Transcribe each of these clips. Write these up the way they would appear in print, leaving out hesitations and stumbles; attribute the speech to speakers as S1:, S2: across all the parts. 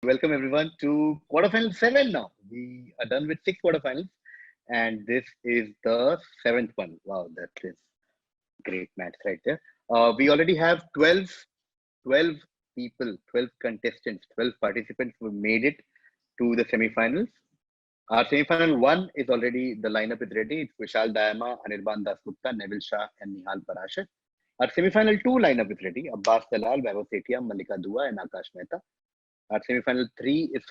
S1: Welcome everyone to quarterfinal 7 now. We are done with 6 quarterfinals and this is the 7th one. Wow, that is great match right there. We already have 12 people, 12 contestants, 12 participants who made it to the semi-finals. Our semi-final 1 is already, the lineup is ready. It's Vishal Dayama, Anirban Dasgupta, Neville Shah and Nihal Parashar. Our semi-final 2 lineup is ready. Abbas Dalal, Vaibhav Sethia, Malika Dua and Akash Mehta. Our semi-final 3 is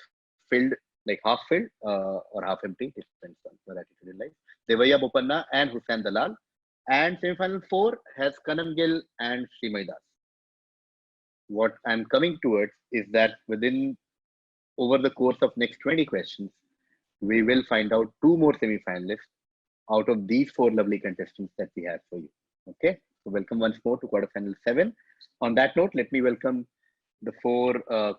S1: filled, like half filled or half empty, depends on your attitude in life. Devaya Bopanna and Hussain Dalal. And semi-final 4 has Kanam Gill and Srimai Das. What I'm coming towards is that over the course of next 20 questions, we will find out 2 more semi-finalists out of these 4 lovely contestants that we have for you. Okay, so welcome once more to quarterfinal 7. On that note, let me welcome the 4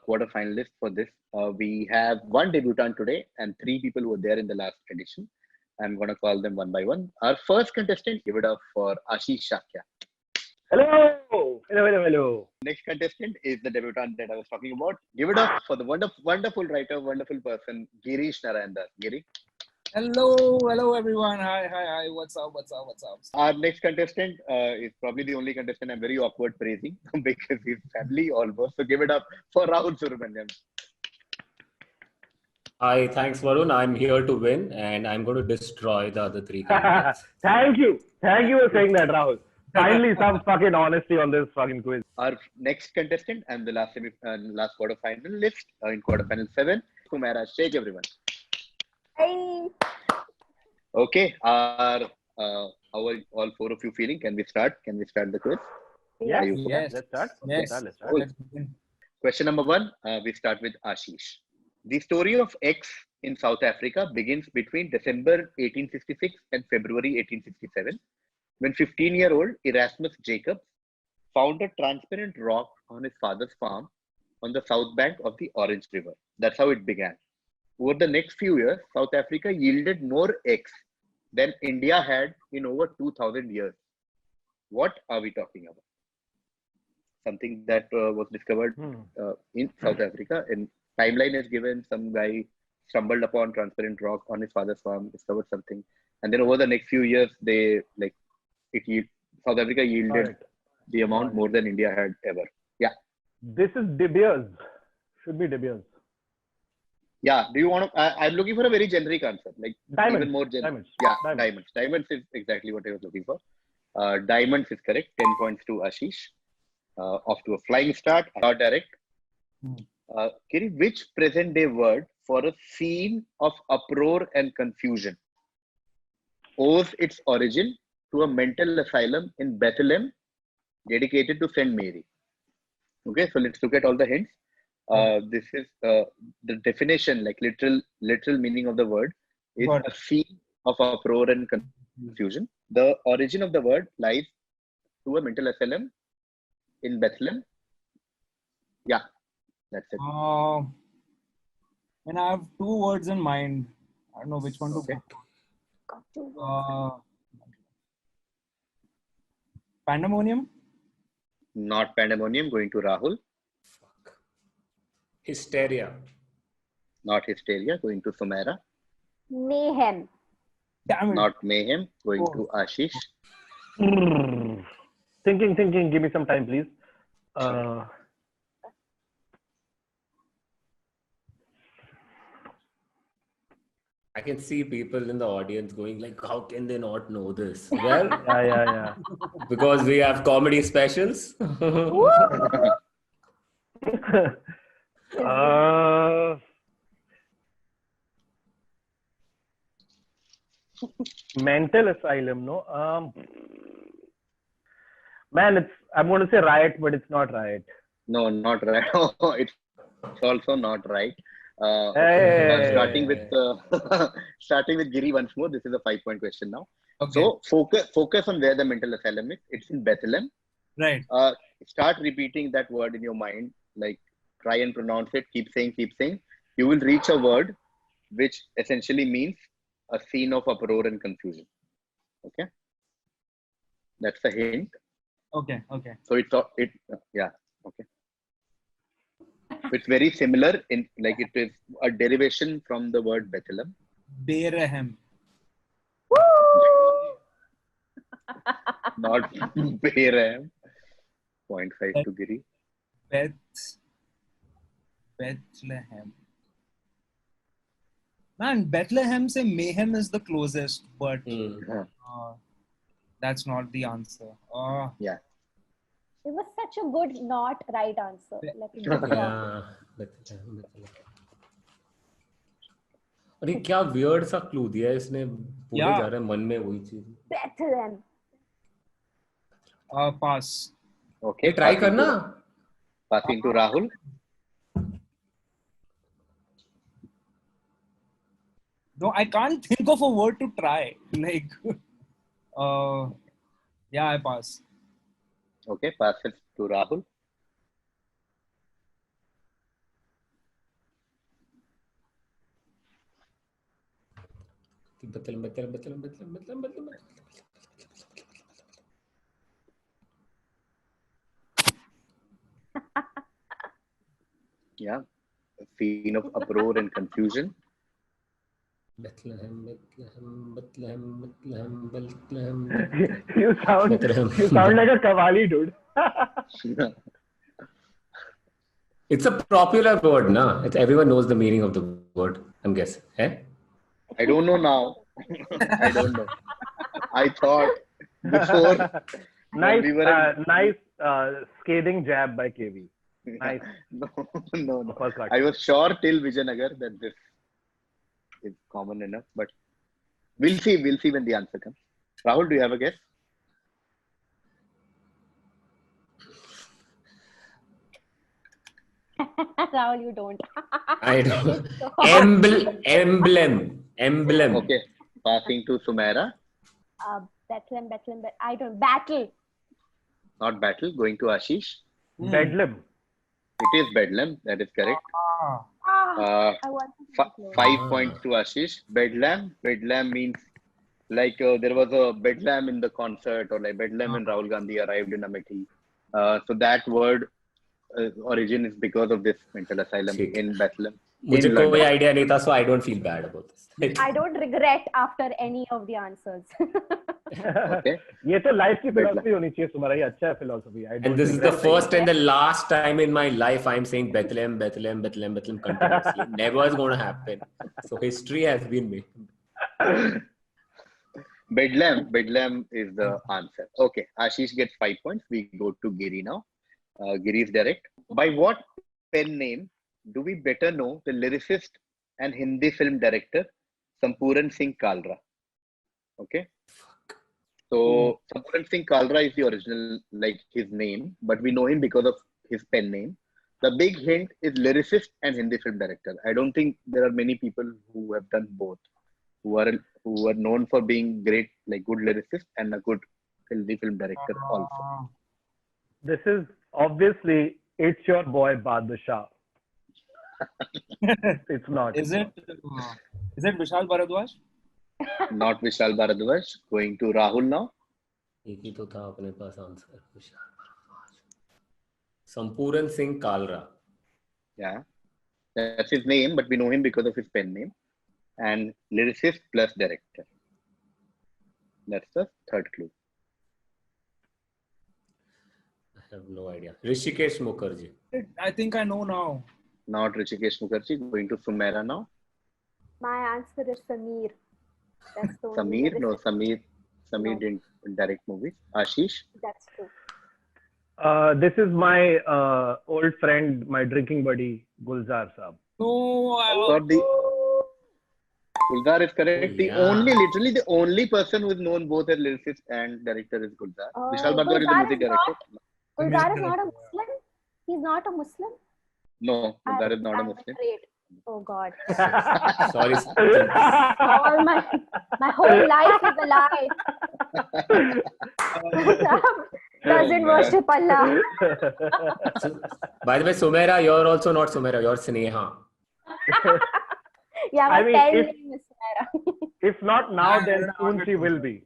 S1: quarterfinalists for this. We have 1 debutant today and 3 people who were there in the last edition. I'm going to call them one by one. Our first contestant, give it up for Ashish Shakya.
S2: Hello.
S1: Next contestant is the debutant that I was talking about. Give it up for the wonderful writer, wonderful person, Girish Narayandas. Giri.
S3: Hello everyone. Hi. What's up?
S1: Our next contestant is probably the only contestant I'm very awkward praising because he's family almost. So give it up for Rahul Surabanyam.
S4: Hi, thanks Varun. I'm here to win and I'm going to destroy the other 3 candidates.
S2: Thank you for saying that, Rahul. Finally, some fucking honesty on this fucking quiz.
S1: Our next contestant and the last quarterfinalist in quarterfinal 7, Sumaira. Shake everyone.
S5: Hi.
S1: Okay, how are all 4 of you feeling? Can we start? Can we start the quiz?
S2: Yeah,
S3: Yes.
S2: let's start.
S3: Yes.
S2: Let's start.
S1: Cool.
S3: Let's begin.
S1: Question number 1, we start with Ashish. The story of X in South Africa begins between December 1866 and February 1867, when 15-year-old Erasmus Jacobs found a transparent rock on his father's farm on the south bank of the Orange River. That's how it began. Over the next few years, South Africa yielded more eggs than India had in over 2,000 years. What are we talking about? Something that was discovered in South Africa. And timeline is given. Some guy stumbled upon transparent rock on his father's farm, discovered something, and then over the next few years, South Africa yielded the amount more than India had ever. Yeah.
S2: This is De Beers. Should be De Beers.
S1: Yeah. Do you want to? I'm looking for a very generic answer, like
S2: Diamonds.
S1: even more generic.
S2: Diamonds.
S1: Yeah,
S2: Diamonds.
S1: diamonds. Diamonds is exactly what I was looking for. Diamonds is correct. 10 points to Ashish. Off to a flying start. Direct. Kiri, which present-day word for a scene of uproar and confusion owes its origin to a mental asylum in Bethlehem dedicated to Saint Mary? Okay, so let's look at all the hints. This is the definition, like literal meaning of the word is a scene of uproar and confusion. The origin of the word lies to a mental asylum in Bethlehem. Yeah, that's it.
S3: And I have 2 words in mind. I don't know which one to
S1: Okay.
S3: go. Pandemonium?
S1: Not pandemonium. Going to Rahul.
S4: Hysteria.
S1: Not hysteria. Going to Sumaira.
S5: Mayhem.
S3: Damn it.
S1: Not mayhem. Going to Ashish.
S2: Thinking. Give me some time, please.
S4: I can see people in the audience going like, how can they not know this? Well,
S2: Yeah.
S4: because we have comedy specials.
S2: Mental asylum, no? Man, I'm going to say riot, but it's not riot.
S1: No, not right. It's also not right.
S2: Hey.
S1: Starting with Giri once more. This is a 5-point question now.
S3: Okay.
S1: So focus on where the mental asylum is. It's in Bethlehem.
S3: Right.
S1: Start repeating that word in your mind. Like try and pronounce it. Keep saying. You will reach a word which essentially means a scene of uproar and confusion. Okay. That's the hint.
S3: Okay.
S1: So yeah. Okay. It's very similar in like it is a derivation from the word Bethlehem.
S3: Bethlehem.
S1: Not Bethlehem. 0.5 to Giri.
S3: Bethlehem. Man, Bethlehem say mayhem is the closest, but that's not the answer.
S1: Yeah.
S5: It was such a good, not right answer. Like a good
S4: Yeah. और ये क्या weird सा clue दिया है इसने, बोले जा रहा है मन में वही चीज.
S5: Bethlehem.
S3: Pass.
S1: Okay.
S4: Try करना.
S1: Passing to Rahul.
S3: No, I can't think of a word to try. Like, yeah, I pass.
S1: Okay, pass it to Rahul. Yeah, a scene of uproar and confusion.
S4: Bethlehem.
S2: You sound like a Kavali dude.
S4: It's a popular word, na? Everyone knows the meaning of the word, I'm guessing. Eh?
S1: I don't know now. I don't know. I thought before.
S2: Nice scathing jab by KV. Nice.
S1: No. I was sure till Vijayanagar that this is common enough, but we'll see when the answer comes. Rahul, do you have a guess?
S5: Rahul, you don't.
S4: I don't. Emblem.
S1: Okay, passing to Sumaira.
S5: Bethlehem. I don't. Battle.
S1: Not battle. Going to Ashish.
S2: Bedlam.
S1: It is Bedlam. That is correct.
S5: I want to
S1: 5 points to Ashish. Bedlam. Bedlam means like there was a Bedlam in the concert, or like Bedlam and Rahul Gandhi arrived in Amethi. So that word origin is because of this mental asylum in Bethlehem.
S4: मुझे कोई idea नहीं था, so I don't feel bad about this.
S5: I don't regret after any of the answers.
S1: Okay.
S2: ये तो life की philosophy होनी चाहिए सुमारा, ये अच्छा है philosophy.
S4: And this is the first and the last time in my life I'm saying Bethlehem continuously. Never is going to happen. So history has been made.
S1: Bedlam is the answer. Okay, Ashish gets 5 points. We go to Giri now. Giri is direct. By what pen name do we better know the lyricist and Hindi film director Sampuran Singh Kalra? Okay. So Sampuran Singh Kalra is the original, like his name, but we know him because of his pen name. The big hint is lyricist and Hindi film director. I don't think there are many people who have done both, who are known for being great, like good lyricist and a good Hindi film director also.
S2: This is obviously It's Your Boy Badshah. It's not.
S3: Is it Vishal Bharadwaj?
S1: Not Vishal Bharadwaj. Going to Rahul now.
S4: एक ही तो था अपने पास answer. Vishal Bhardwaj. Sampuran Singh Kalra.
S1: Yeah, that's his name, but we know him because of his pen name. And lyricist plus director. That's the third clue.
S4: I have no idea. Rishikesh Mukherjee.
S3: I think I know now.
S1: Not Rishikesh Mukherjee. Going to Sumaira now.
S5: My answer is Sameer. That's the only
S1: Sameer? No, Sameer didn't direct movies. Ashish?
S5: That's true.
S2: This is my old friend, my drinking buddy, Gulzar Saab.
S3: No,
S1: Gulzar is correct.
S4: Yeah.
S1: Literally the only person who is known both as lyricist and director is Gulzar. Vishal Bharadwaj is the music director.
S5: Gulzar is not a Muslim? He's not a Muslim?
S1: No, Gulzar is not a Muslim.
S5: Afraid. Oh God.
S4: Sorry.
S5: All my whole life is a lie. Doesn't worship Allah.
S4: By the way, Sumaira, you're also not Sumaira. You're Sneha.
S5: Yeah, my pen name is Sumaira.
S2: If not now, then soon she will be.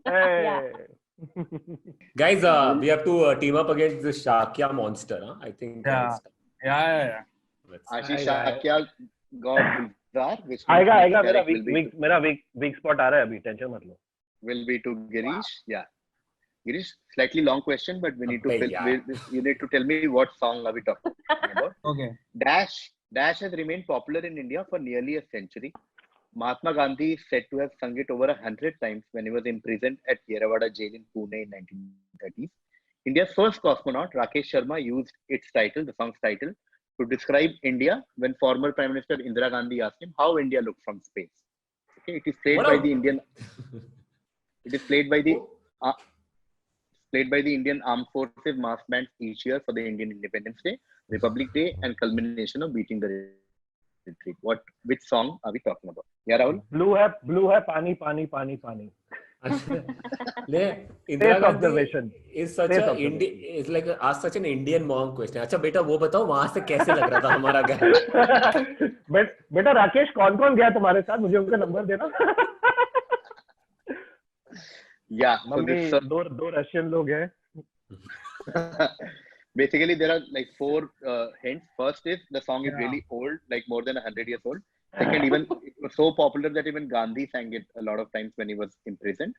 S2: Hey.
S4: Guys, we have to team up against the Shakya monster. Huh? I think.
S3: Yeah.
S1: Ashish
S2: आएगा
S1: Shakya got Gulzar, which means
S2: आएगा
S1: next
S2: आएगा मेरा
S1: direct will be to,
S2: मेरा week spot आ रहा है अभी, tension मत लो.
S1: will be to Girish. Yeah, Girish, slightly long question, but we need to
S4: अबे
S1: fill.
S4: यार.
S1: You need to tell me what song are we talking about.
S3: Okay.
S1: Dash has remained popular in India for nearly a century. Mahatma Gandhi is said to have sung it over 100 times when he was imprisoned at Yerawada jail in Pune in 1930s. India's first cosmonaut, Rakesh Sharma, used its title, the song's title, to describe India when former Prime Minister Indira Gandhi asked him how India looked from space. Okay, it is played
S4: What
S1: by
S4: a-
S1: the Indian. It is played by the Indian Armed Forces mass bands each year for the Indian Independence Day, Republic Day, and culmination of beating the retreat. Which song are we talking about? Yeah, Rahul.
S2: Blue है पानी पानी पानी पानी.
S4: ले Indira
S2: Safe
S4: Gandhi
S2: observation.
S4: is such
S2: Safe
S4: a
S2: observation.
S4: is like ask such an Indian mom question. अच्छा बेटा वो बताओ वहां से कैसे लग रहा था हमारा घर.
S2: बेटा राकेश कौन कौन गया तुम्हारे साथ, मुझे उनका नंबर देना.
S1: Yeah, so
S2: मम्मी
S1: this
S2: दो रशियन लोग हैं.
S1: basically there are like four hints. First is the song is really old, like more than 100 years old. Second, even it was so popular that even Gandhi sang it a lot of times when he was imprisoned.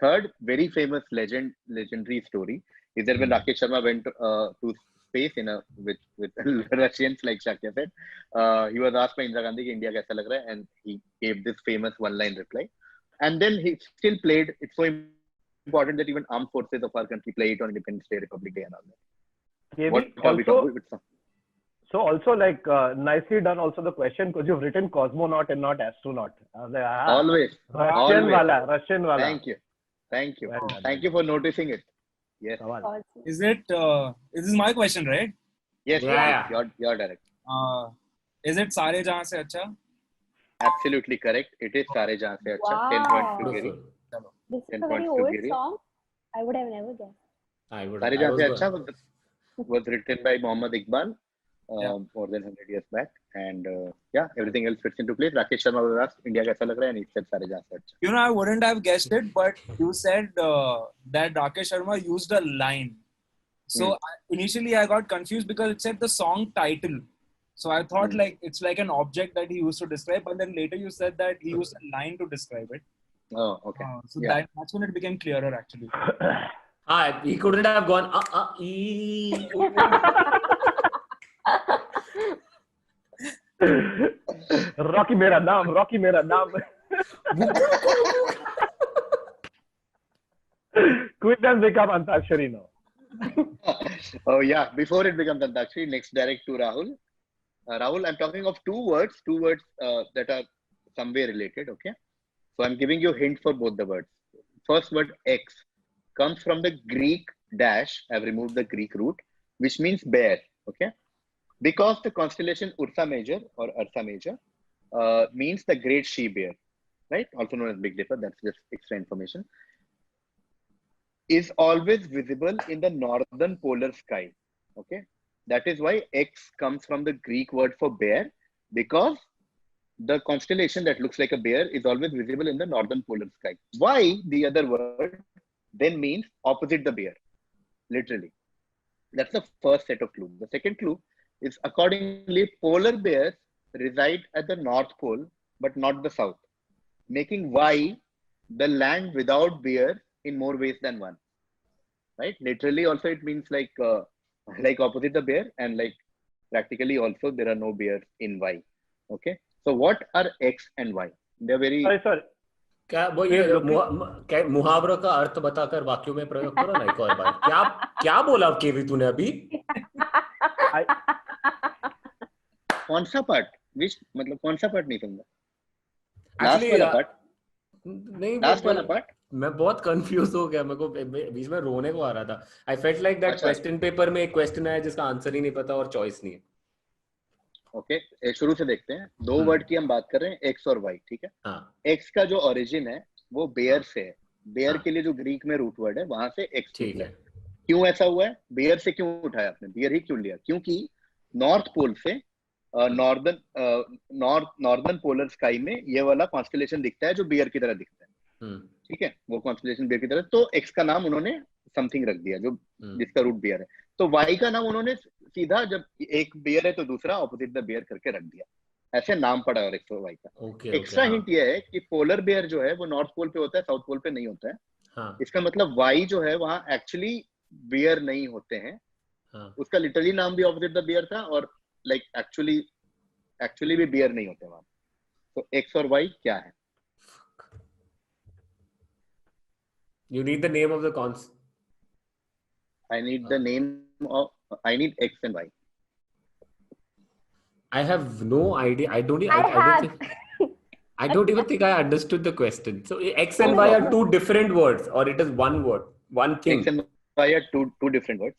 S1: Third, very famous legendary story is that when Rakesh Sharma went to space with Russians, like Shakya said, he was asked by Indira Gandhi, India kaisa lag raha hai? And he gave this famous one-line reply. And then he still played. It's so important that even armed forces of our country play it on Independence Day, Republic Day, and all that. What are we talking about?
S2: So also like nicely done also the question, because you've written cosmonaut and not astronaut. I was like,
S1: Always.
S2: Russian wala.
S1: Thank you.
S2: Well done.
S1: Thank you for noticing it. Yes.
S5: Also.
S3: Is this my question, right?
S1: Yes.
S4: Yeah.
S1: You're direct.
S3: Is it Sare Jahan Se Acha?
S1: Absolutely correct. It is Sare Jahan Se Acha.
S5: Wow.
S1: 10 points to Giri.
S5: This is
S1: 10
S5: a very
S1: points to
S5: old
S1: Giri.
S5: song. I would have never guessed.
S4: I would.
S1: Sare
S4: I
S1: Jahan
S4: was
S1: Se
S4: going-
S1: Acha was written by Muhammad Iqbal
S3: Yeah.
S1: more than 100 years back. And yeah, everything else fits into place. Rakesh Sharma was asked, India kaisa lag raha hai? And he said Sare Jahan Se Acha.
S3: You know, I wouldn't have guessed it, but you said that Rakesh Sharma used a line. So initially I got confused because it said the song title. So I thought like it's like an object that he used to describe, but then later you said that he used a line to describe it.
S1: Oh, okay.
S3: So
S1: Yeah.
S3: that's when it became clearer actually.
S4: he couldn't have gone ee.
S2: Rocky मेरा नाम. Quiz has become Antakshari now.
S1: Oh yeah, before it becomes Antakshari, next direct to Rahul. Rahul, I'm talking of two words that are somewhere related, okay? So I'm giving you a hint for both the words. First word, X, comes from the Greek dash. I've removed the Greek root, which means bear, okay? Because the constellation Ursa Major or Ursa Major means the great she bear, right? Also known as Big Dipper, that's just extra information, is always visible in the northern polar sky, okay? That is why X comes from the Greek word for bear, because the constellation that looks like a bear is always visible in the northern polar sky. Why the other word then means opposite the bear, literally. That's the first set of clues. The second clue is accordingly, polar bears reside at the North Pole, but not the South, making Y the land without bear in more ways than one. Right? Literally, also it means like opposite the bear, and like practically also there are no bears in Y. Okay. So what are X and Y? They're very.
S2: Sorry.
S4: क्या वो ये मुहावरों का अर्थ बताकर वाक्यों में प्रयोग करो ना एक और बार. क्या बोला केवी तूने अभी?
S1: कौन सा पार्ट? मतलब कौन सा पार्ट नहीं समझा?
S4: Actually,
S1: लास्ट वाला पार्ट.
S4: नहीं
S1: लास्ट वाला पार्ट.
S4: मैं बहुत कंफ्यूज हो गया. मेरे को बीच में रोने को आ रहा था. I felt like that question paper में एक क्वेश्चन आया जिसका आंसर ही नहीं पता और चॉइस नहीं है.
S1: ओके, शुरू से देखते हैं. दो वर्ड की हम बात कर रहे हैं, एक्स और वाई, ठीक है?
S4: हाँ.
S1: एक्स का जो ओरिजिन है वो बेयर से है. बेयर के लिए जो ग्रीक में रूट वर्ड है वहां से एक्स.
S4: ठीक है.
S1: क्यों ऐसा हुआ है? बेयर से क्यों उठाया आपने? बेयर ही क्यों लिया? क्योंकि नॉर्थ पोल से नॉर्दर्न पोलर स्काई में ये वाला कॉन्स्टेलेशन दिखता है जो बेयर की तरह दिखता है. ठीक है, वो कॉन्स्टेलेशन बेयर की तरह. तो एक्स का नाम उन्होंने समथिंग रख दिया जो जिसका रूट बियर है, तो वाई का नाम उन्होंने सीधा जब एक बियर है तो दूसरा ऑपोजिट द बियर करके रख दिया, ऐसे नाम पड़ा है एक्स और वाई का। एक्स्ट्रा हिंट ये है कि पोलर बियर जो है वो नॉर्थ पोल पे होता है, साउथ पोल पे नहीं होता है।
S4: हाँ,
S1: इसका मतलब वाई जो है वहां एक्चुअली बियर नहीं होते हैं।
S4: हाँ.
S1: उसका लिटरली नाम भी ऑपोजिट द बियर था, और लाइक एक्चुअली भी बियर नहीं होते वहां। तो एक्स और वाई क्या है?
S4: You need the name of the cons.
S1: I need the name of, I need X and Y.
S4: I have no idea. I don't
S5: have.
S4: think I don't even think I understood the question. So X and
S1: No
S4: Y are
S1: problem.
S4: two different words, or it is one word, one thing.
S1: X and Y are two different words.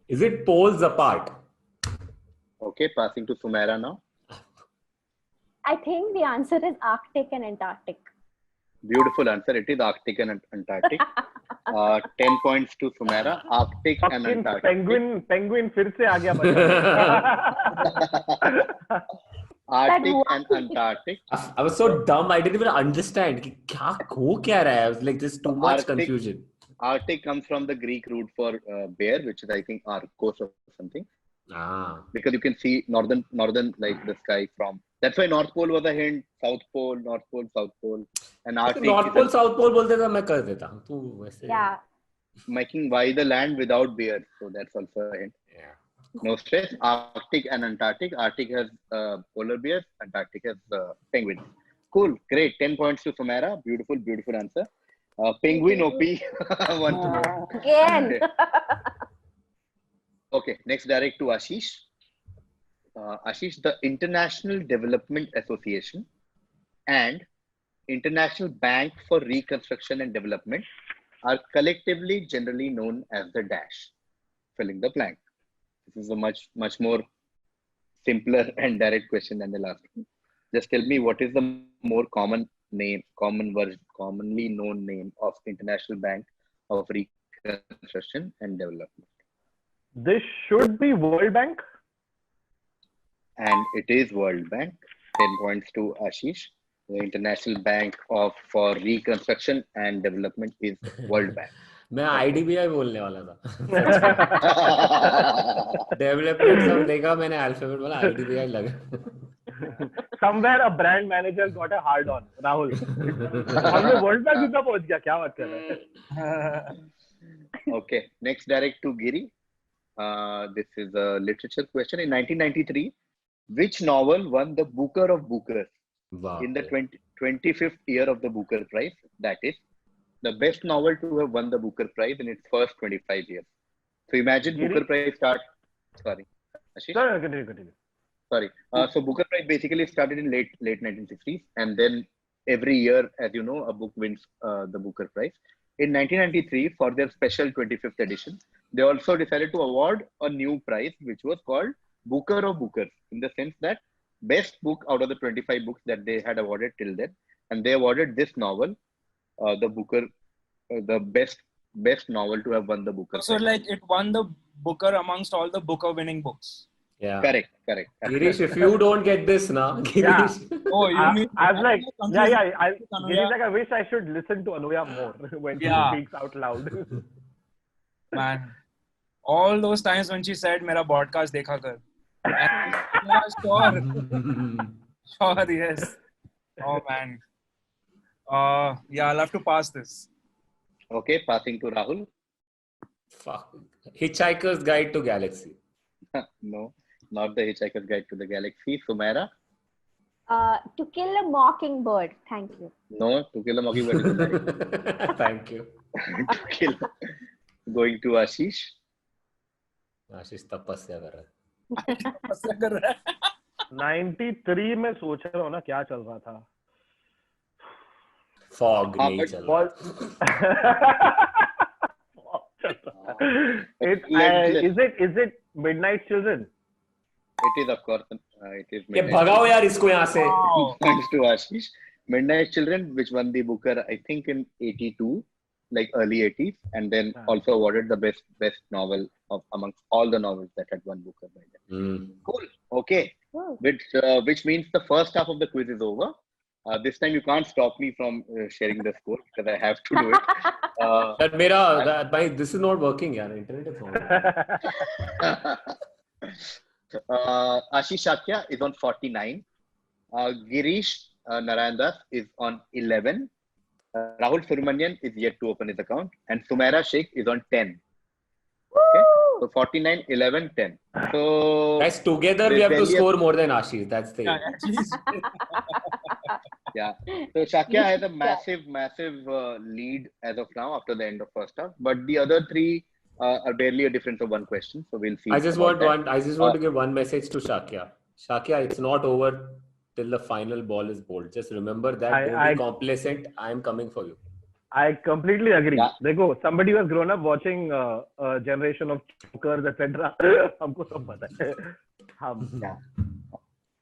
S4: Is it poles apart?
S1: Okay, passing to Sumaira now.
S5: I think the answer is Arctic and Antarctic.
S1: Beautiful answer. It is Arctic and Antarctic. 10 points to Sumaira. Arctic and
S2: Fucking
S1: Antarctic.
S2: penguin फिर से आ गया बचा।
S1: Arctic and Antarctic.
S4: I was so dumb. I didn't even understand. कि क्या हो क्या रहा है? I was like, there's too much
S1: Arctic.
S4: confusion.
S1: Arctic comes from the Greek root for bear, which is I think Arcos or something.
S4: Ah.
S1: Because you can see northern like the sky from. That's why North Pole was a hint. South Pole, North Pole, South Pole, and Arctic.
S4: North Pole, South Pole बोलते था मैं कर देता हूँ. तू वैसे.
S5: Yeah.
S1: Making why the land without bear, so that's also a hint.
S4: Yeah.
S1: No stress. Arctic and Antarctic. Arctic has polar bears. Antarctic has penguins. Cool, great. 10 points to Sumaira. Beautiful, beautiful answer. Penguin OP once more.
S5: Again.
S1: Okay, next direct to Ashish. Ashish, the International Development Association and International Bank for Reconstruction and Development are collectively generally known as the dash. Filling the blank. This is a much more simpler and direct question than the last one. Just tell me what is the more common name, commonly known name of International Bank of Reconstruction and Development.
S2: This should be World Bank.
S1: And it is World Bank. 10 points to Ashish. The International Bank for Reconstruction and Development is World Bank.
S4: मैं IDBI बोलने वाला था. Development सब देखा मैंने alphabet बोला IDBI लगा.
S2: Somewhere a brand manager got a hard on. Rahul. हमने World Bank कितना पहुंच गया? क्या बात कर रहे हैं?
S1: Okay, next direct to Giri. This is a literature question. In 1993, which novel won the Booker of Bookers in the 25th year of the Booker Prize? That is the best novel to have won the Booker Prize in its first 25 years. So imagine
S2: Giri?
S1: Booker Prize Sorry, Ashish?
S2: No, continue.
S1: Sorry. So Booker Prize basically started in late 1960s, and then every year, as you know, a book wins the Booker Prize. In 1993, for their special 25th edition, they also decided to award a new prize, which was called Booker of Bookers, in the sense that best book out of the 25 books that they had awarded till then, and they awarded this novel the Booker, the best novel to have won the Booker.
S3: So like it won the Booker amongst all the Booker winning books.
S4: Yeah.
S1: Correct.
S4: Girish, if you don't get this now, Girish.
S2: Yeah.
S3: Oh, you mean?
S2: I was like, yeah.
S3: Anuya.
S2: Girish, like, I wish I should listen to Anuya more when she speaks out loud.
S3: Man, all those times when she said, "Mera podcast dekha kar." Yeah, sure, yes. Oh man. Yeah, I'll have to pass this.
S1: Okay, passing to Rahul.
S4: Fuck. Hitchhiker's Guide to Galaxy.
S1: No, not the Hitchhiker's Guide to the Galaxy. Sumaira.
S5: To Kill a Mockingbird. Thank you.
S1: No, To Kill a Mockingbird is right.
S4: Thank you.
S1: Going to Ashish.
S4: आशीष तपस्या कर रहा है.
S2: 93 में सोच रहा हूँ ना क्या चल रहा था.
S4: Fog नहीं चल रहा.
S2: Is it Midnight Children?
S1: It is, of course. It is.
S4: ये भगाओ यार इसको यहाँ से.
S1: Thanks to Ashish. Midnight Children, which won the Booker, I think in 82, like early 80s, and then also awarded the best novel amongst all the novels that had won Booker by then. Cool. Okay. Which means the first half of the quiz is over. This time you can't stop me from sharing the score because I have to do it.
S4: This is not working, yaar. Internet is not working.
S1: Ashish Shakya is on 49. Girish Narayandas is on 11. Rahul Surmanyan is yet to open his account. And Sumaira Sheikh is on 10. Okay. So 49, 11, 10. So
S4: Guys, together we have to score more than Ashish. That's the aim.
S1: Yeah. So Shakya has a massive lead as of now after the end of first half. But the other three are barely a difference of one question. So we'll see.
S4: I just want to give one message to Shakya. Shakya, it's not over till the final ball is bowled. Just remember that. Don't be complacent. I am coming for you.
S2: I completely agree.
S1: Yeah.
S2: देखो, somebody who has grown up watching a generation of chokers, etc. हमको सब पता है.
S1: Yeah.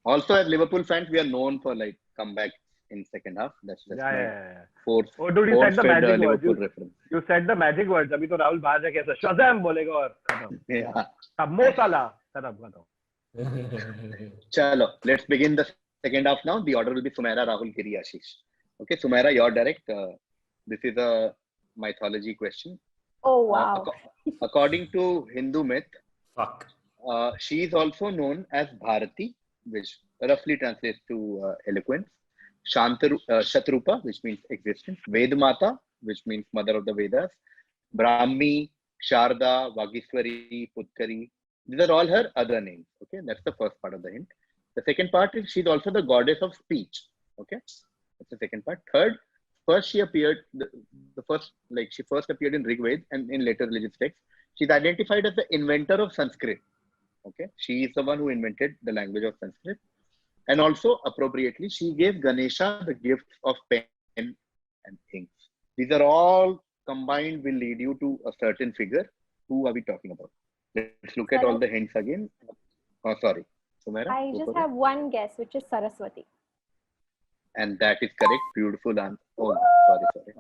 S1: Also, as Liverpool fans, we are known for like comebacks in second half. That's just force.
S2: Oh, dude, you said the magic
S1: Liverpool
S2: words.
S1: reference.
S2: You said the magic words. अभी तो राहुल बाहर जाके ऐसा Shazam बोलेगा और खत्म.
S1: Yeah.
S2: अब Mo Salah खत्म.
S1: Chalo, let's begin the second half now. The order will be Sumaira, Rahul, Giri, Ashish. Okay, Sumaira, you're direct. This is a mythology question.
S5: Oh, wow.
S1: According to Hindu myth,
S4: Fuck.
S1: she is also known as Bharati, which roughly translates to eloquence. Shatrupa, which means existence. Vedmata, which means mother of the Vedas. Brahmi, Sharda, Vagiswari, Putkari. These are all her other names. Okay, that's the first part of the hint. The second part is she's also the goddess of speech. Okay, that's the second part. Third, first she appeared, she first appeared in Rig Veda and in later religious texts. She's identified as the inventor of Sanskrit. Okay, she is the one who invented the language of Sanskrit. And also, appropriately, she gave Ganesha the gift of pen and ink. These are all combined will lead you to a certain figure. Who are we talking about? Let's look at all the hints again. Oh, sorry. Sumaira,
S5: I just have one guess, which is Saraswati.
S1: And that is correct. Beautiful answer. Oh, sorry.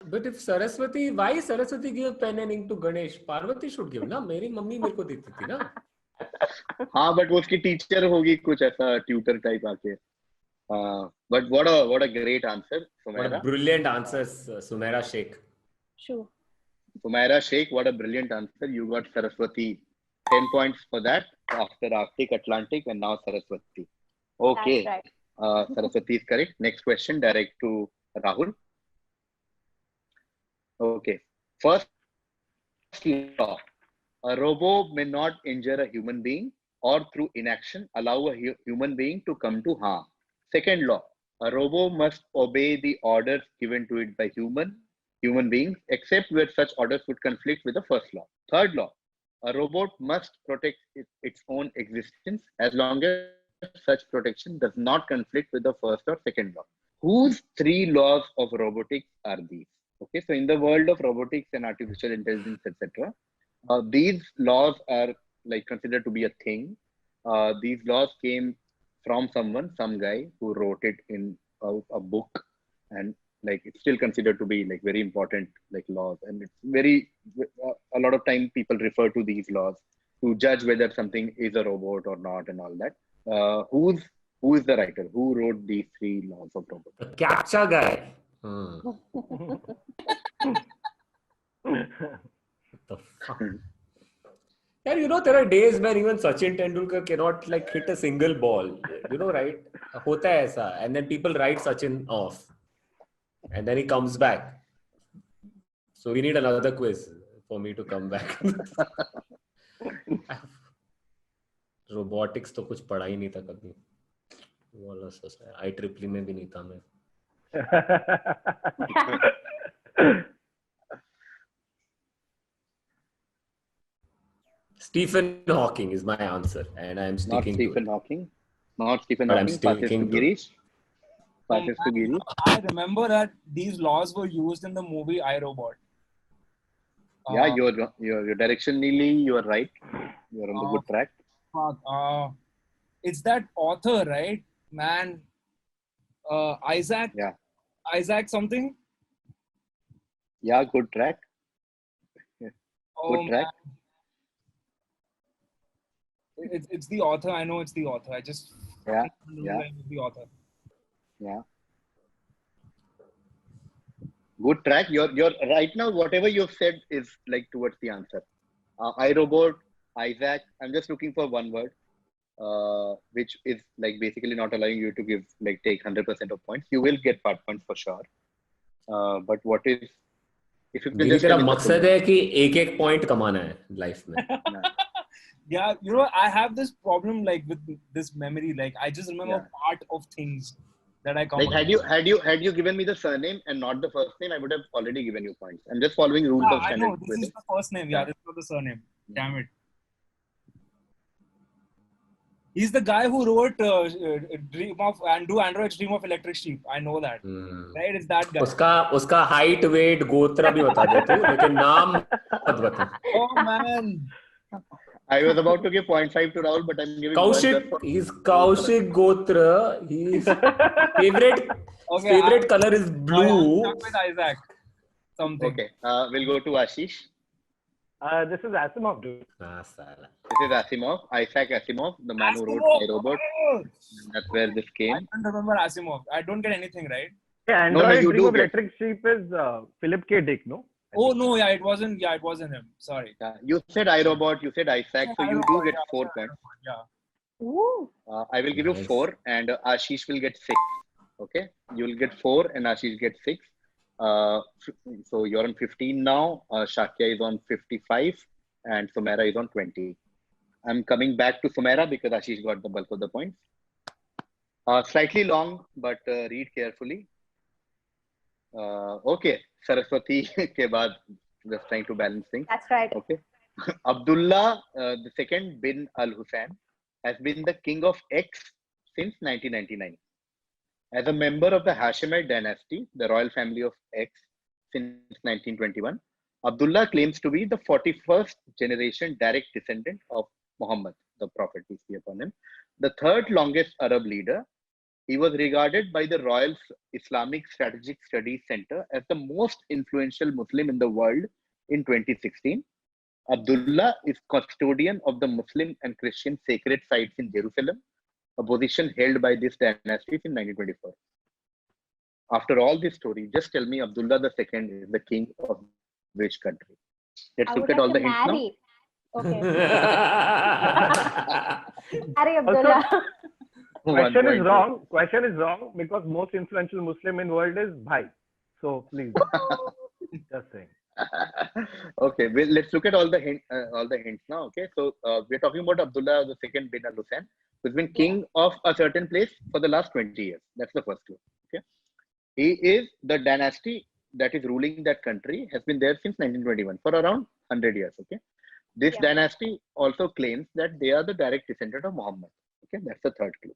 S4: But if Saraswati, why Saraswati give pen and ink to Ganesh? Parvati should give, ना? मेरी mummy मेरे को देती थी ना.
S1: हाँ, but वो उसकी टीचर होगी कुछ ऐसा ट्यूटर टाइप आके. But what a great answer, Sumaira.
S4: What a brilliant answer, Sumaira Sheikh.
S5: True.
S1: Sumaira Sheikh, what a brilliant answer. You got Saraswati. 10 points for that after Arctic, Atlantic, and now Saraswati. Okay.
S5: That's right.
S1: Saraswati is correct. Next question, direct to Rahul. Okay. First law. A robot may not injure a human being or through inaction allow a human being to come to harm. Second law. A robot must obey the orders given to it by human beings, except where such orders would conflict with the first law. Third law. A robot must protect its own existence as long as such protection does not conflict with the first or second law. Whose three laws of robotics are these? Okay, so in the world of robotics and artificial intelligence, etc., these laws are like considered to be a thing. These laws came from some guy who wrote it in a book, and like it's still considered to be like very important like laws, and it's very a lot of time people refer to these laws to judge whether something is a robot or not and all that. Who is the writer who wrote these three laws of robotics?
S4: The captcha guy. What the fuck? Yeah, you know, there are days when even Sachin Tendulkar cannot like hit a single ball. You know, right? Hota hai aisa. And then people write Sachin off. And then he comes back. So we need another quiz for me to come back. Robotics तो कुछ पढ़ा ही नहीं था कभी. वाला सोचा है. IEEE में भी नहीं था मैं. Stephen Hawking is my answer, and I am sticking to it.
S1: Not Stephen Hawking. Passes to Girish.
S3: I remember that these laws were used in the movie iRobot.
S1: Yeah, you're directionally you are right. You're on the good track.
S3: It's that author, right? Man, Isaac.
S1: Yeah.
S3: Isaac something.
S1: Yeah, good track.
S3: Oh,
S1: Good track.
S3: it's the author. I know it's the author. I just
S1: Yeah,
S3: don't know
S1: yeah,
S3: the name of the author.
S1: yeah. Good track. You're right now. Whatever you've said is like towards the answer. iRobot, Isaac. I'm just looking for one word, which is like basically not allowing you to give like take 100% of points. You will get part points for sure. But what is if you can
S4: Giri
S1: just tell
S4: तेरा
S1: me the full
S4: मकसद
S1: name?
S4: है कि एक एक point कमाना है life में.
S1: Yeah,
S3: Yeah, you know, I have this problem like with this memory. Like I just remember
S1: yeah.
S3: part of things that I come
S1: Like
S3: across.
S1: had you given me the surname and not the first name, I would have already given you points. I'm just following rules
S3: Yeah,
S1: of
S3: I know.
S1: standard
S3: This is
S1: quizzing.
S3: the first name. Yeah,
S1: Yeah.
S3: this is not the surname. Damn it. He's the guy who wrote Dream of and Do Androids Dream of Electric Sheep. I know that. Right? It's that guy.
S4: उसका height weight गोत्र भी बता दे तू, लेकिन नाम मत बता.
S3: Oh man.
S1: I was about to give 0.5 to Rahul, but I'm giving one just
S4: Kaushik,
S1: for
S4: he's Kaushik Gotra. His
S3: Okay,
S4: favorite color is
S3: I'm
S4: blue.
S3: stuck with Isaac. Something.
S1: Okay, we'll go to Ashish.
S2: This is Asimov, dude.
S4: Sala.
S1: This is Asimov, Isaac Asimov, the man who wrote
S3: Asimov.
S1: iRobot.
S3: Oh!
S1: That's where this
S3: I
S1: came.
S3: don't remember Asimov. I don't get anything right.
S2: Yeah,
S1: No,
S2: Android
S1: you
S2: Dream
S1: do
S2: of
S1: get.
S2: Electric Sheep is Philip K. Dick, no?
S3: Oh no, yeah, it wasn't. Yeah, it wasn't him. Sorry.
S1: Yeah, you said iRobot, you said Isaac, so you do get 4 points.
S3: Yeah.
S5: Ooh.
S1: I will give you
S4: Nice.
S1: 4, and Ashish will get 6. Okay, you will get 4, and Ashish gets 6. So you're on 15 now. Shakya is on 55, and Sumaira is on 20. I'm coming back to Sumaira because Ashish got the bulk of the points. Slightly long, but read carefully. Okay, Saraswati ke baad, just trying to balance things.
S5: That's right.
S1: Okay. Abdullah the second bin al-Hussein has been the king of X since 1999. As a member of the Hashemite dynasty, the royal family of X since 1921, Abdullah claims to be the 41st generation direct descendant of Muhammad, the Prophet, peace be upon him, the third longest Arab leader. He was regarded by the Royal Islamic Strategic Studies Center as the most influential Muslim in the world in 2016. Abdullah is custodian of the Muslim and Christian sacred sites in Jerusalem, a position held by this dynasty in 1924. After all this story, just tell me Abdullah II is the king of which country? Let's
S5: I
S1: look
S5: would
S1: at all
S5: like
S1: the
S5: to
S1: hints now.
S5: marry. Okay. Marry Abdullah.
S2: Question is
S1: 1 point.
S2: wrong. Question is wrong because most influential Muslim in world is Bhai. So please, just saying.
S1: Okay, well, let's look at all the hints now. Okay, so we're talking about Abdullah II bin al-Hussein, who's been king of a certain place for the last 20 years. That's the first clue. Okay, he is the dynasty that is ruling that country has been there since 1921 for around 100 years. Okay, this
S5: Yeah.
S1: dynasty also claims that they are the direct descendant of Muhammad. Okay, that's the third clue.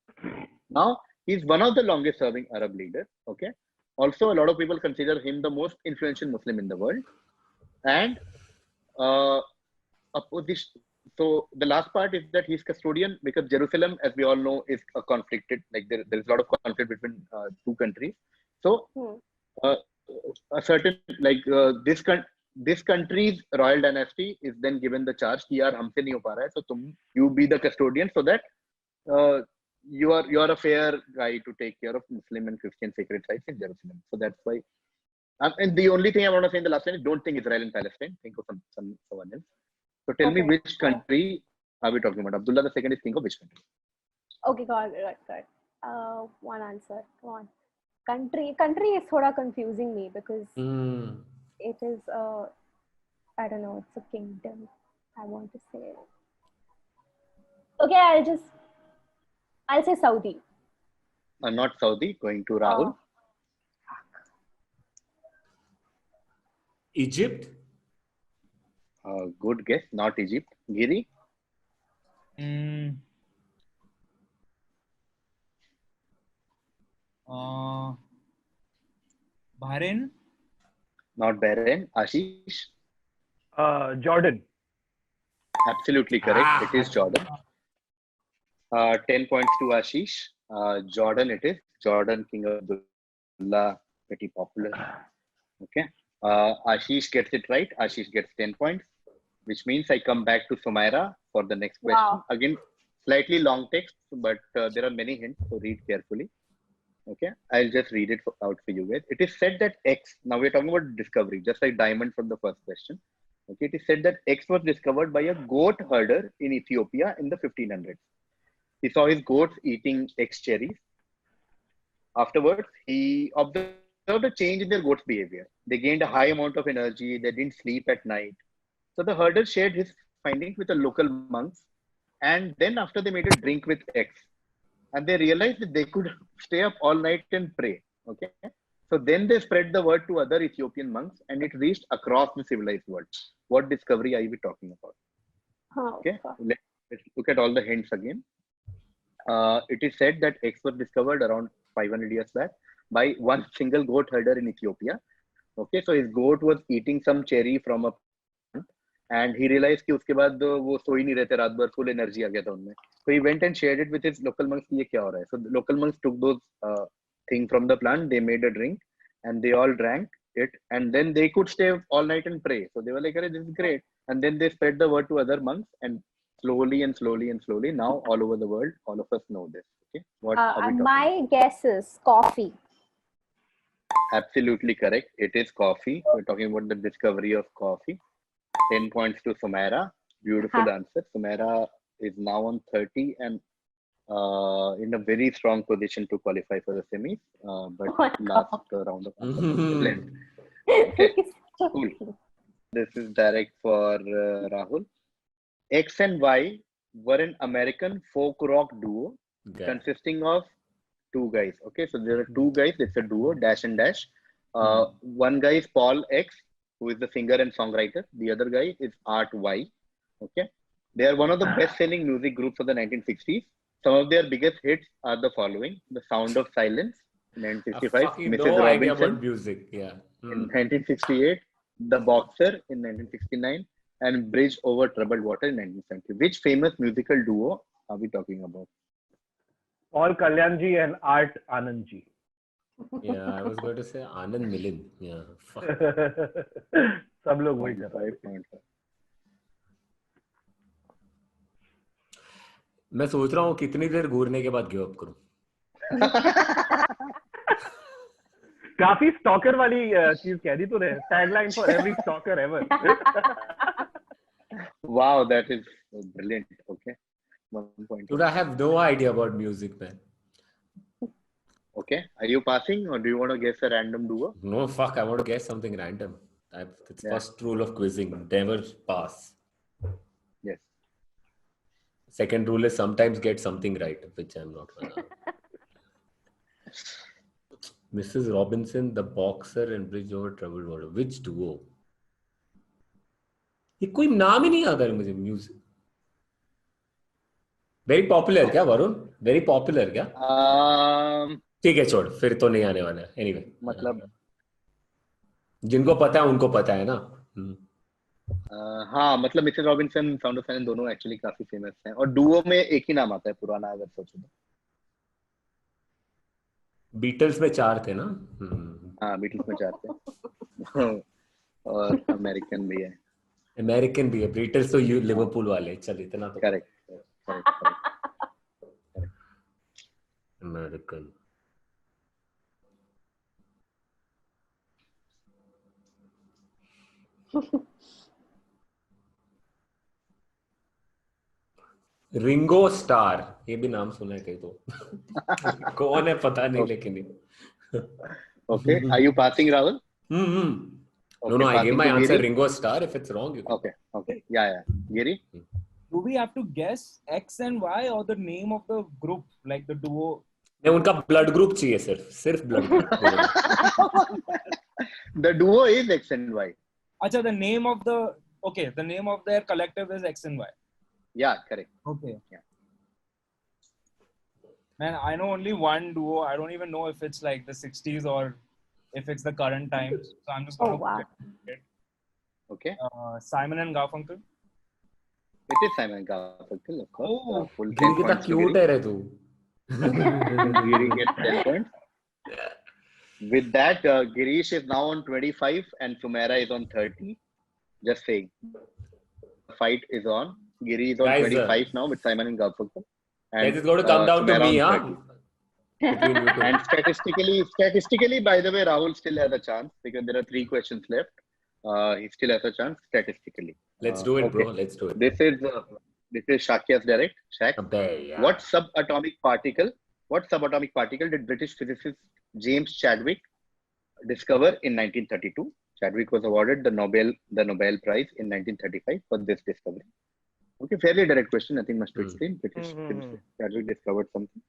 S1: Now he's one of the longest serving Arab leaders. Okay, also a lot of people consider him the most influential Muslim in the world. And opposition. So the last part is that he's custodian because Jerusalem, as we all know, is a conflicted. Like there is a lot of conflict between two countries. So a certain like this country's royal dynasty is then given the charge. कि यार हमसे नहीं हो पा रहा है, so you be the custodian so that you are a fair guy to take care of Muslim and Christian sacred sites in Jerusalem. So that's why. And the only thing I want to say in the last line is don't think Israel and Palestine. Think of someone else. So tell me which country are we talking about? Abdullah II is king of which country?
S5: Okay, got it. One answer. Come on. Country is thoda confusing me because it is I don't know, it's a kingdom. I want to say. Okay, I'll say Saudi.
S1: Not Saudi. Going to Rahul.
S4: Egypt.
S1: Good guess. Not Egypt. Giri.
S3: Bahrain.
S1: Not Bahrain. Ashish.
S2: Jordan.
S1: Absolutely correct. It is Jordan. 10 points to Ashish. Jordan it is. Jordan, King Abdullah, pretty popular. Okay. Ashish gets it right. Ashish gets 10 points. which means I come back to Sumaira for the next question.
S5: Wow.
S1: Again, slightly long text, but there are many hints, so read carefully. Okay, I'll just read it out for you guys. It is said that X, now we're talking about discovery, just like diamond from the first question. Okay, it is said that X was discovered by a goat herder in Ethiopia in the 1500s. He saw his goats eating X cherries. Afterwards, he observed a change in their goats' behavior. They gained a high amount of energy, they didn't sleep at night. So the herder shared his findings with the local monks, and then after they made a drink with X, and they realized that they could stay up all night and pray. Okay, so then they spread the word to other Ethiopian monks, and it reached across the civilized world. What discovery are we talking about?
S5: Oh,
S1: Okay,
S5: fuck.
S1: let's look at all the hints again. It is said that eggs were discovered around 500 years back by one single goat herder in Ethiopia. Okay, so his goat was eating some cherry from a plant, and he realized कि उसके बाद वो सो ही नहीं रहते रात भर, full energy आ गया था उनमें. So he went and shared it with his local monks कि ये क्या हो रहा है. So the local monks took those things from the plant, they made a drink, and they all drank it, and then they could stay all night and pray. So they were like, this is great. And then they spread the word to other monks, and slowly and slowly and slowly, now all over the world, all of us know this. Okay, what are we talking
S5: My guess is coffee.
S1: Absolutely correct. It is coffee. We're talking about the discovery of coffee. 10 points to Sumaira. Beautiful answer. Sumaira is now on 30 and in a very strong position to qualify for the semis. But
S5: Oh my
S1: last round of answers. Okay, cool. This is direct for Rahul. X and Y were an American folk rock duo consisting of two guys. Okay, so there are two guys. It's a duo, Dash and Dash. One guy is Paul X, who is the singer and songwriter. The other guy is Art Y. Okay, they are one of the best-selling music groups of the 1960s. Some of their biggest hits are the following: "The Sound of Silence" in 1965, Mrs.
S4: No idea
S1: Robinson
S4: about music. Yeah.
S1: in 1968, "The Boxer" in 1969, and "Bridge Over Troubled Water" in 1970. Which famous musical duo are we talking about?
S2: Paul Kalyanji and Art Anandji.
S4: Yeah, I was going to say Anand Milin. Yeah. Fuck.
S2: सब लोग वही कर रहे हैं.
S1: 5.5.
S4: मैं सोच रहा हूँ कितनी देर घूरने के बाद गिव अप करूं.
S2: काफी स्टॉकर वाली चीज कह दी तूने. Tagline for every stalker ever.
S1: Wow, that is brilliant. Okay, 1 point.
S4: Dude, I have no idea about music, man.
S1: Okay, are you passing or do you want to guess a random duo?
S4: No, fuck. I want to guess something random. It's first rule of quizzing: never pass.
S1: Yes.
S4: Second rule is sometimes get something right, which I'm not gonna. Mrs. Robinson, The Boxer, and Bridge Over Troubled Water. Which duo? ये कोई नाम ही नहीं आता है मुझे. Music very popular क्या Varun? Very popular क्या? ठीक है, छोड़, फिर तो नहीं आने वाला है. एनीवे,
S1: मतलब
S4: जिनको पता है उनको पता है ना.
S1: हाँ, मतलब Mrs Robinson, sound of silence दोनों एक्चुअली काफी फेमस हैं, और डुओ में एक ही नाम आता है पुराना अगर सोचो तो.
S4: बीटल्स में 4 थे ना.
S1: हाँ, बीटल्स में 4 थे. और अमेरिकन भी है.
S4: अमेरिकन भी है. बीटल्स तो लिवरपूल वाले. चल इतना तो
S1: करेक्ट.
S4: अमेरिकन. रिंगो स्टार, ये भी नाम सुना है कहीं तो. कौन है पता नहीं, लेकिन
S1: Okay, are you passing, Rahul?
S4: No, I gave my answer Ringo Starr. If it's wrong, you can.
S1: Okay. Yeah. Giri?
S3: Do we have to guess X and Y or the name of the group, like the duo?
S4: नहीं, उनका blood group चाहिए. सिर्फ blood group.
S1: The duo is X and Y.
S3: Acha, the name of their collective is X and Y.
S1: Yeah, correct.
S3: Okay.
S1: Yeah.
S3: Man, I know only one duo. I don't even know if it's like the 60s or if it's the current times. So I'm just going to
S1: Okay.
S3: Simon and Garfunkel.
S1: It is Simon and Garfunkel, of course.
S3: Oh,
S1: full 10
S4: गिरी कितना
S1: points to
S4: cute है रे तू.
S1: Giri gets 10 points. With that, Girish is now on 25 and Sumaira is on 30. Just saying. fight is on. Giri is on
S4: Guys,
S1: 25 now with Simon and Garfunkel.
S4: Guys, it's going to come down to
S1: Sumaira
S4: me,
S1: on
S4: huh?
S1: 30.
S4: Between you two.
S1: And statistically, by the way, Rahul still has a chance because there are 3 questions left. He still has a chance statistically.
S4: Let's do it,
S1: okay.
S4: bro. Let's do it.
S1: This is Shakya's direct. Shak.
S4: Abbe, yeah.
S1: What subatomic particle did British physicist James Chadwick discover in 1932? Chadwick was awarded the Nobel Prize in 1935 for this discovery. Okay, fairly direct question. Nothing much to explain. British physicist Chadwick discovered something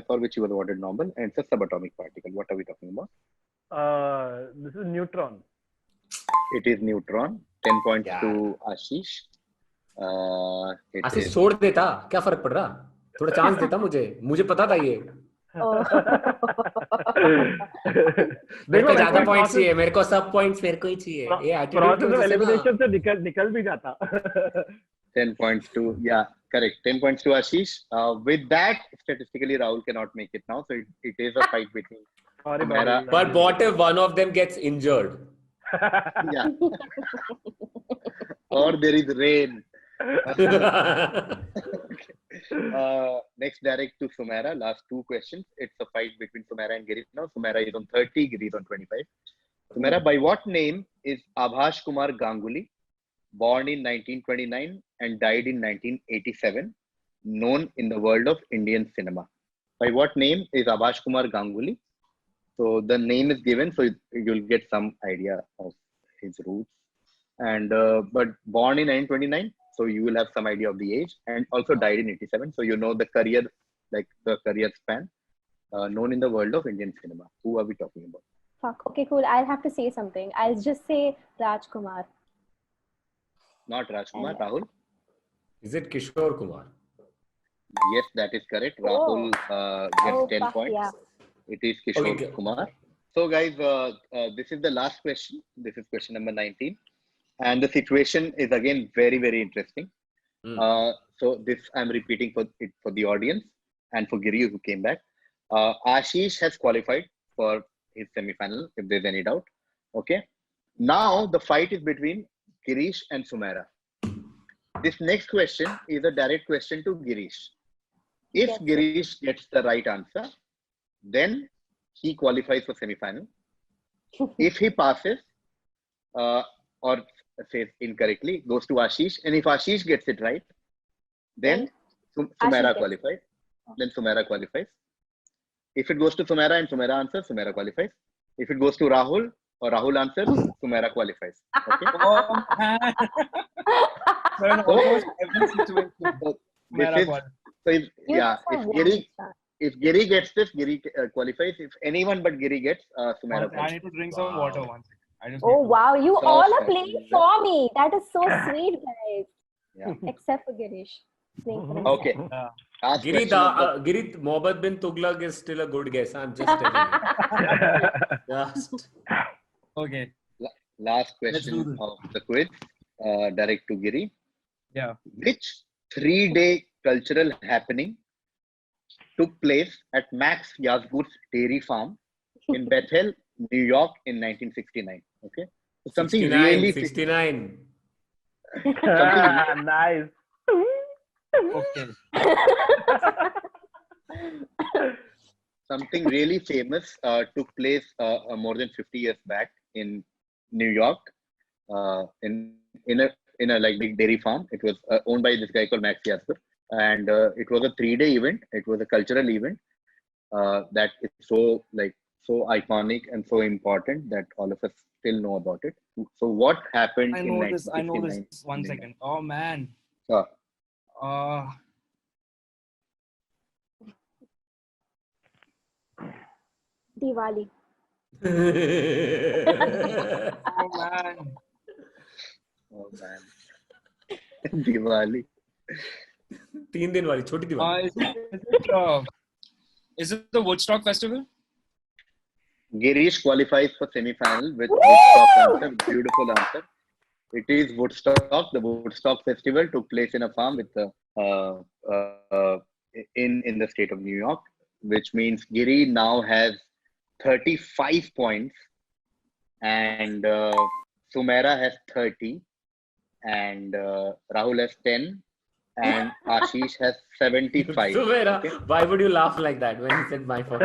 S1: for which he was awarded Nobel, and it's a subatomic particle. What are we talking about?
S2: This is neutron.
S1: It is neutron. 10 points to Ashish.
S4: आशीष छोड़ देता क्या फर्क पड़ रहा थोड़ा chance देता मुझे पता था ये मेरे को ज्यादा पॉइंट्स चाहिए मेरे को सब पॉइंट्स मेरे को ही चाहिए ये
S2: प्रोसेस ऑफ एलिमिनेशन से निकल भी जाता
S1: 10 points to correct 10 points to Ashish. With that, statistically Rahul cannot make it now, so it is a fight between Sumaira.
S4: But what if one of them gets injured?
S1: Yeah. Or there is rain. Next, direct to Sumaira. Last 2 questions. It's a fight between Sumaira and Girish now. Sumaira is on 30, Girish is on 25. Sumaira, by what name is Abhash Kumar Ganguly, born in 1929 and died in 1987, known in the world of Indian cinema? By what name is Abhash Kumar Ganguly? So the name is given, so you'll get some idea of his roots. And but born in 1929, so you will have some idea of the age, and also died in 87. So you know the career, like the career span, known in the world of Indian cinema. Who are we talking about?
S5: Fuck. Okay, cool. I'll have to say something. I'll just say Rajkumar.
S1: Not Rajkumar. Rahul.
S4: Is it Kishore Kumar?
S1: Yes, that is correct. Rahul gets 10 points.
S5: Yeah.
S1: It is Kishore Kumar. So guys, this is the last question. This is question number 19. And the situation is again very, very interesting. So this I'm repeating for the audience and for Giri who came back. Ashish has qualified for his semi-final, if there's any doubt. Okay. Now the fight is between Girish and Sumaira. This next question is a direct question to Girish. If Girish gets the right answer, then he qualifies for semi-final. If he passes or says incorrectly, goes to Ashish. And if Ashish gets it right, then Sumaira qualifies. Then Sumaira qualifies. If it goes to Sumaira and Sumaira answers, Sumaira qualifies. If it goes to Rahul or Rahul answers, Sumaira qualifies. Okay?
S3: Oh, man. So in almost every situation,
S1: if Giri gets this, Giri qualifies. If anyone but Giri gets, Sumaira qualifies.
S3: I need to drink some water once.
S5: Oh wow, you all are playing for me. That is so sweet, guys.
S1: Yeah.
S5: Except for Girish.
S1: Okay.
S4: Giri, Mohabbat bin Tughlaq is still a good guess. I'm just telling you. Just.
S3: Okay.
S1: Last question of the quiz, direct to Giri.
S3: Yeah.
S1: Which 3-day cultural happening took place at Max Yasgur's dairy farm in Bethel, New York in 1969? Okay. So something
S4: 69,
S1: really
S4: 69.
S2: Nice.
S3: Okay.
S1: Something really famous took place more than 50 years back in New York, in a like big dairy farm. It was owned by this guy called Max Yasgur, and it was a 3-day event. It was a cultural event that is so iconic and so important that all of us still know about it. So what happened?
S3: I know this. 1 second. Oh man.
S5: Diwali.
S3: Oh man.
S1: Diwali.
S4: 3 दिन वाली छोटी Diwali.
S3: Is it the Woodstock Festival?
S1: Girish qualifies for semi-final with Woodstock answer. Beautiful answer. It is Woodstock. The Woodstock Festival took place in a farm with in the state of New York, which means Giri now has 35 points and Sumaira has 30 and Rahul has 10, and Ashish has 75.
S4: Sumaira,
S1: Okay?
S4: why would you laugh like that when he said my fault?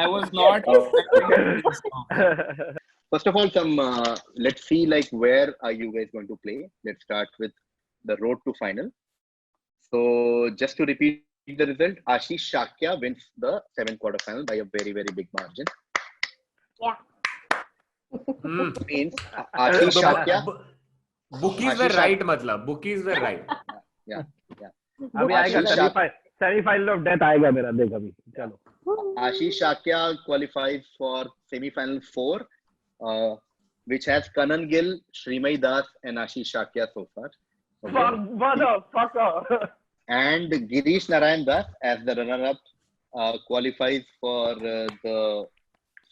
S3: I was not expecting this song.
S1: First of all, let's see like where are you guys going to play. Let's start with the road to final. So just to repeat the result, Ashish Shakya wins the 7th quarterfinal by a very, very big margin.
S5: Yeah.
S1: Means Ashish Shakya.
S4: Bookies were right, matlab. Bookies were right.
S1: Yeah.
S2: अभी आएगा semi-final of death आएगा मेरा देख अभी चलो.
S1: Ashish Shakya qualifies for semi-final 4, which has Kanan Gill, Srimay Das, and Ashish Shakya so far.
S2: Fuck off.
S1: And Girish Narayan Das, as the runner-up, qualifies for the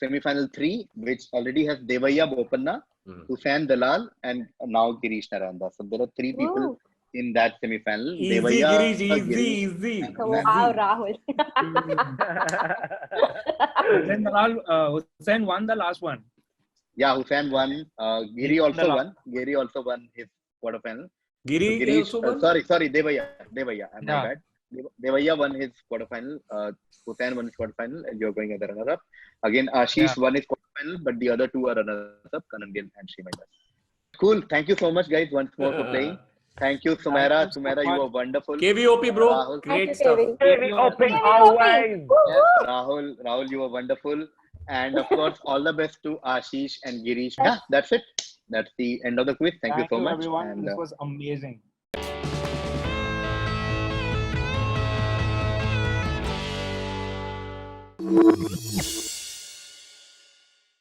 S1: semi-final 3, which already has Devaya Bopanna, Hussain Dalal, and now Girish Narayan Das. So there are 3 people in that semi-final.
S4: Easy,
S1: Devaya,
S4: Girish, easy.
S5: Wow, Rahul.
S3: Hussain won the last one.
S1: Yeah, Hussain won. Giri also won. Giri also won his quarterfinal.
S4: Giri also won?
S1: Sorry, Devaya. I'm my bad. Devaya won his quarterfinal. Hussain won his quarterfinal, and you're going as the runner-up. Again, Ashish won his quarterfinal, but the other 2 are runners-up, Kanan Gill and Srimay Das. Cool. Thank you so much, guys, once more for playing. Thank you, Sumaira. Sumaira, you were wonderful.
S4: KVOP, bro.
S1: Rahul.
S4: Great stuff.
S2: KVoP always.
S1: Rahul, you were wonderful. And of course, all the best to Ashish and Girish. Yeah, that's it. That's the end of the quiz. Thank you so much.
S3: Everyone.
S1: And,
S3: This was amazing.